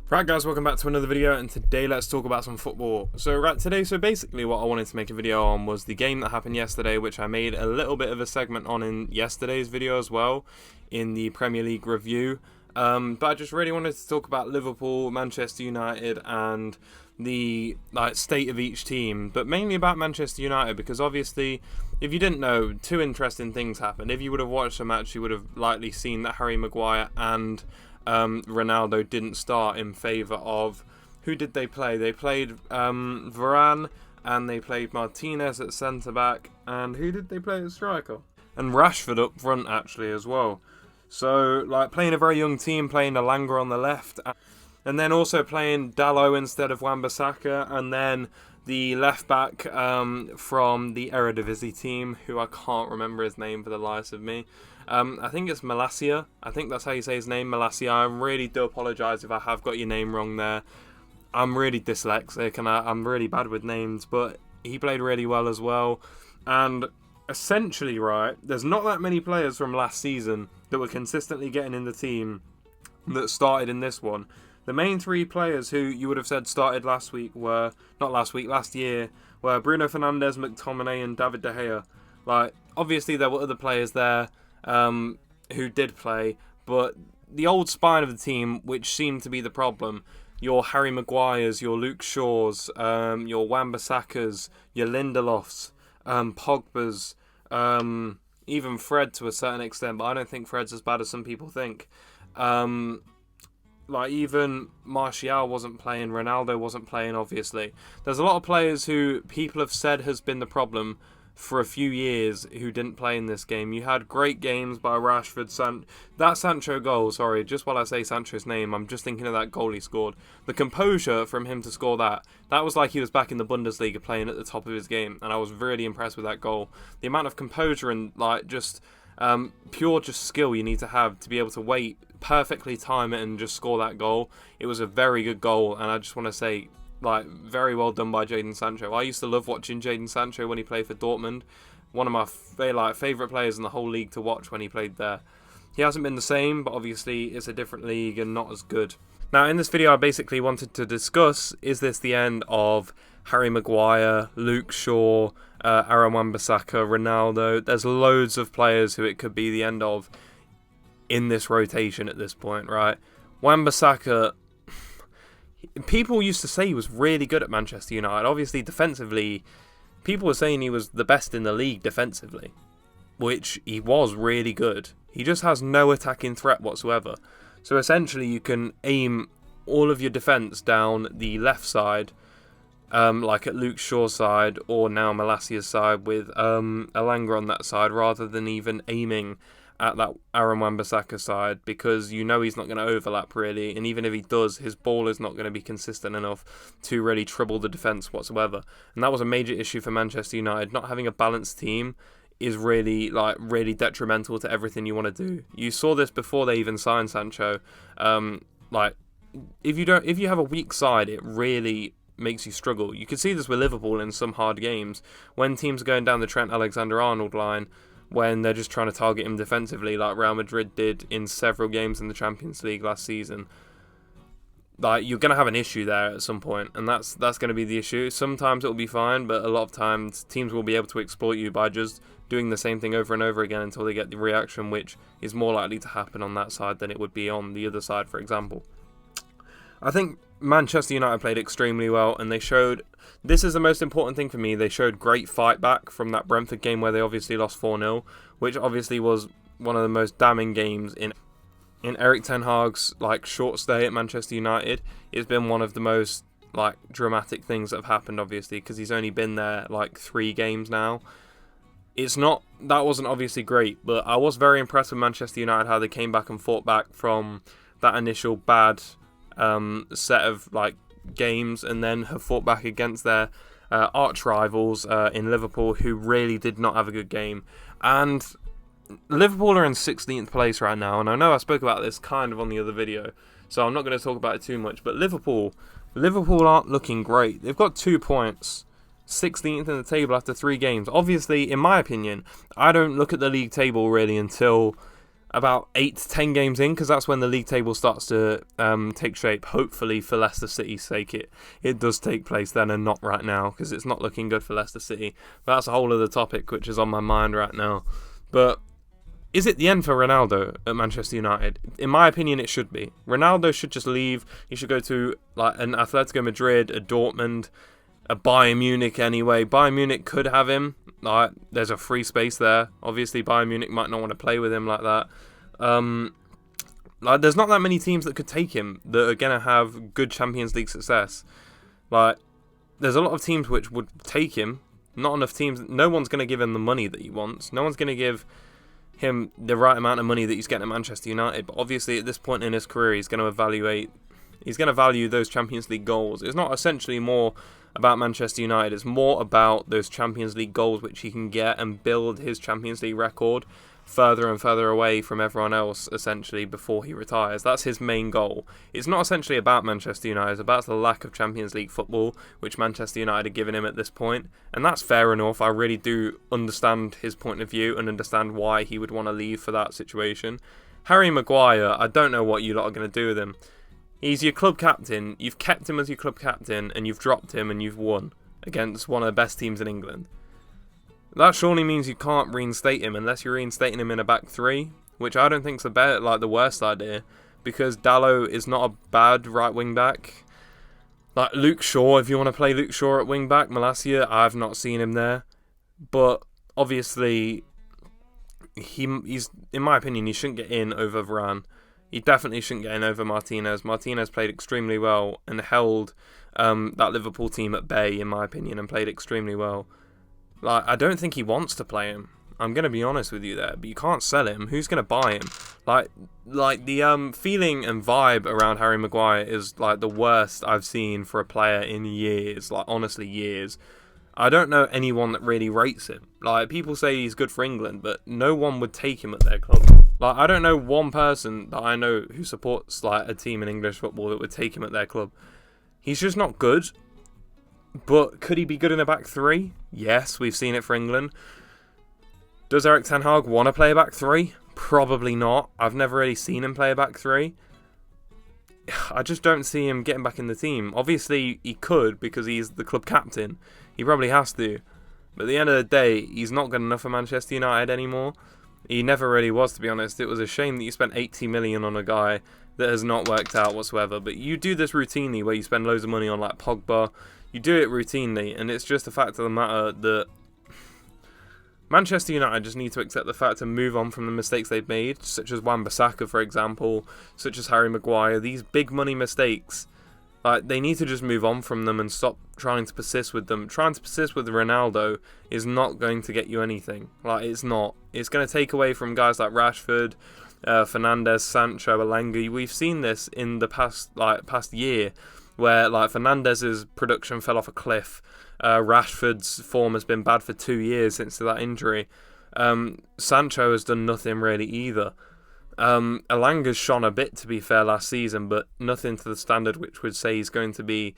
Right guys, welcome back to another video, and today let's talk about some football. So basically what I wanted to make a video on was the game that happened yesterday, which I made a little bit of a segment on in yesterday's video as well, in the Premier League review. But I just really wanted to talk about Liverpool, Manchester United, and the state of each team, but mainly about Manchester United, because obviously, if you didn't know, two interesting things happened. If you would have watched the match, you would have likely seen that Harry Maguire and Ronaldo didn't start in favour of... Who did they play? They played Varane, and they played Martinez at centre-back, and who did they play at striker? And Rashford up front, actually, as well. So, playing a very young team, playing Alanga on the left, and then also playing Dalot instead of Wan-Bissaka, and then the left-back from the Eredivisie team, who I can't remember his name for the life of me. I think it's Malacia. I think that's how you say his name, Malacia. I really do apologise if I have got your name wrong there. I'm really dyslexic and I'm really bad with names, but he played really well as well. And essentially, there's not that many players from last season that were consistently getting in the team that started in this one. The main three players who you would have said started last year, were Bruno Fernandes, McTominay and David De Gea. Obviously there were other players there who did play, but the old spine of the team, which seemed to be the problem, your Harry Maguires, your Luke Shaws, your Wan-Bissakas, your Lindelofs, Pogbas, even Fred to a certain extent, but I don't think Fred's as bad as some people think. Even Martial wasn't playing, Ronaldo wasn't playing, obviously. There's a lot of players who people have said has been the problem for a few years who didn't play in this game. You had great games by Rashford. That Sancho goal, sorry, just while I say Sancho's name, I'm just thinking of that goal he scored. The composure from him to score that was like he was back in the Bundesliga playing at the top of his game, and I was really impressed with that goal. The amount of composure and pure skill you need to have to be able to wait, perfectly time it and just score that goal. It was a very good goal, and I just want to say, very well done by Jadon Sancho. I used to love watching Jadon Sancho when he played for Dortmund. One of my favourite players in the whole league to watch when he played there. He hasn't been the same, but obviously it's a different league and not as good. Now, in this video, I basically wanted to discuss, is this the end of Harry Maguire, Luke Shaw, Aaron Wan-Bissaka, Ronaldo? There's loads of players who it could be the end of in this rotation at this point, right? Wan-Bissaka, people used to say he was really good at Manchester United. Obviously, defensively, people were saying he was the best in the league defensively, which he was really good. He just has no attacking threat whatsoever. So essentially, you can aim all of your defence down the left side, like at Luke Shaw's side, or now Malacia's side with Alanga on that side, rather than even aiming at that Aaron Wan-Bissaka side, because you know he's not going to overlap really, and even if he does, his ball is not going to be consistent enough to really trouble the defence whatsoever. And that was a major issue for Manchester United. Not having a balanced team is really detrimental to everything you want to do. You saw this before they even signed Sancho. If you have a weak side, it really makes you struggle. You can see this with Liverpool in some hard games when teams are going down the Trent Alexander-Arnold line, when they're just trying to target him defensively, like Real Madrid did in several games in the Champions League last season. You're going to have an issue there at some point, and that's going to be the issue. Sometimes it'll be fine, but a lot of times teams will be able to exploit you by just doing the same thing over and over again until they get the reaction, which is more likely to happen on that side than it would be on the other side, for example. I think Manchester United played extremely well, and they showed... This is the most important thing for me. They showed great fight back from that Brentford game where they obviously lost 4-0, which obviously was one of the most damning games in Erik ten Hag's short stay at Manchester United. It's been one of the most dramatic things that have happened, obviously, because he's only been there 3 games now. That wasn't obviously great, but I was very impressed with Manchester United, how they came back and fought back from that initial bad set of games, and then have fought back against their arch rivals in Liverpool, who really did not have a good game. And Liverpool are in 16th place right now, and I know I spoke about this kind of on the other video, so I'm not going to talk about it too much, but Liverpool aren't looking great. They've got 2 points, 16th in the table after 3 games. Obviously, in my opinion, I don't look at the league table really until about 8 to 10 games in, because that's when the league table starts to take shape. Hopefully for Leicester City's sake it does take place then and not right now, because it's not looking good for Leicester City. But that's a whole other topic which is on my mind right now. But is it the end for Ronaldo at Manchester United? In my opinion, it should be. Ronaldo should just leave. He should go to like an Atletico Madrid, a Dortmund, a Bayern Munich anyway. Bayern Munich could have him. Like, there's a free space there. Obviously, Bayern Munich might not want to play with him like that. Like, there's not that many teams that could take him that are going to have good Champions League success. Like, there's a lot of teams which would take him. Not enough teams. No one's going to give him the money that he wants. No one's going to give him the right amount of money that he's getting at Manchester United. But obviously, at this point in his career, he's going to value those Champions League goals. It's not essentially more about Manchester United. It's more about those Champions League goals which he can get and build his Champions League record further and further away from everyone else, essentially, before he retires. That's his main goal. It's not essentially about Manchester United. It's about the lack of Champions League football which Manchester United are giving him at this point. And that's fair enough. I really do understand his point of view and understand why he would want to leave for that situation. Harry Maguire, I don't know what you lot are going to do with him. He's your club captain, you've kept him as your club captain, and you've dropped him and you've won against one of the best teams in England. That surely means you can't reinstate him unless you're reinstating him in a back three, which I don't think's the worst idea, because Dalot is not a bad right wing back. Like Luke Shaw, if you want to play Luke Shaw at wing back, Malacia, I've not seen him there. But obviously, he's in my opinion, he shouldn't get in over Varane. He definitely shouldn't get in over Martinez. Martinez played extremely well and held that Liverpool team at bay, in my opinion, and played extremely well. Like, I don't think he wants to play him. I'm going to be honest with you there, but you can't sell him. Who's going to buy him? Like the feeling and vibe around Harry Maguire is like the worst I've seen for a player in years. Like, honestly, years. I don't know anyone that really rates him. Like, people say he's good for England, but no one would take him at their club. Like, I don't know one person that I know who supports like a team in English football that would take him at their club. He's just not good. But could he be good in a back three? Yes, we've seen it for England. Does Erik ten Hag want to play a back three? Probably not. I've never really seen him play a back three. I just don't see him getting back in the team. Obviously, he could because he's the club captain. He probably has to. But at the end of the day, he's not good enough for Manchester United anymore. He never really was, to be honest. It was a shame that you spent 80 million on a guy that has not worked out whatsoever. But you do this routinely where you spend loads of money on like Pogba. You do it routinely, and it's just a fact of the matter that Manchester United just need to accept the fact and move on from the mistakes they've made, such as Wan-Bissaka, for example, such as Harry Maguire. These big money mistakes, like, they need to just move on from them and stop trying to persist with them. Trying to persist with Ronaldo is not going to get you anything. Like, it's not. It's going to take away from guys like Rashford, Fernandes, Sancho, Elanga. We've seen this in the past year, where like Fernandez's production fell off a cliff. Rashford's form has been bad for 2 years since that injury. Sancho has done nothing really either. Elanga's shone a bit, to be fair, last season, but nothing to the standard which would say he's going to be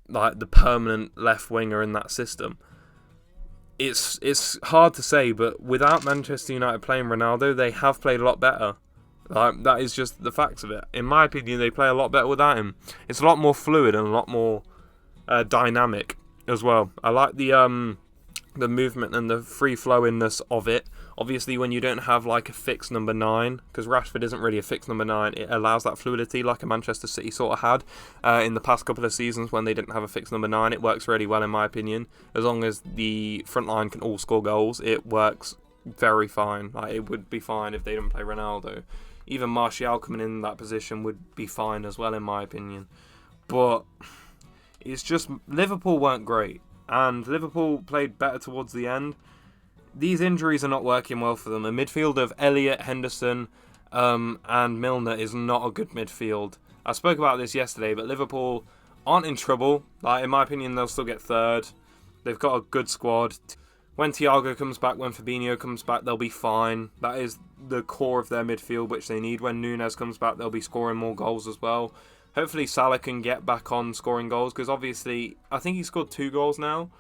like the permanent left winger in that system. It's hard to say, but without Manchester United playing Ronaldo, they have played a lot better. Like, that is just the facts of it. In my opinion, they play a lot better without him. It's a lot more fluid and a lot more dynamic as well. I like the movement and the free-flowingness of it. Obviously, when you don't have like a fixed number 9, because Rashford isn't really a fixed number 9, it allows that fluidity like a Manchester City sort of had in the past couple of seasons when they didn't have a fixed number 9. It works really well, in my opinion. As long as the front line can all score goals, it works very fine. Like, it would be fine if they didn't play Ronaldo. Even Martial coming in that position would be fine as well, in my opinion. But it's just Liverpool weren't great, and Liverpool played better towards the end. These injuries are not working well for them. A midfield of Elliott, Henderson, and Milner is not a good midfield. I spoke about this yesterday, but Liverpool aren't in trouble. Like, in my opinion, they'll still get third. They've got a good squad. When Thiago comes back, when Fabinho comes back, they'll be fine. That is the core of their midfield, which they need. When Núñez comes back, they'll be scoring more goals as well. Hopefully Salah can get back on scoring goals, because obviously, I think he scored 2 goals now,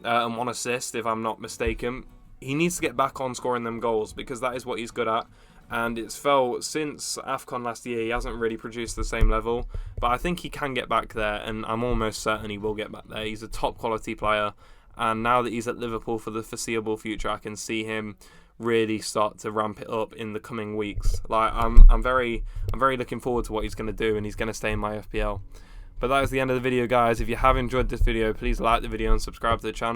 and 1 assist, if I'm not mistaken. He needs to get back on scoring them goals, because that is what he's good at. and it's felt since AFCON last year he hasn't really produced the same level, but I think he can get back there, and I'm almost certain he will get back there. He's a top quality player, and now that he's at Liverpool for the foreseeable future, I can see him really start to ramp it up in the coming weeks. Like I'm very looking forward to what he's going to do, and he's going to stay in my FPL. But that is the end of the video, guys. If you have enjoyed this video, please like the video and subscribe to the channel.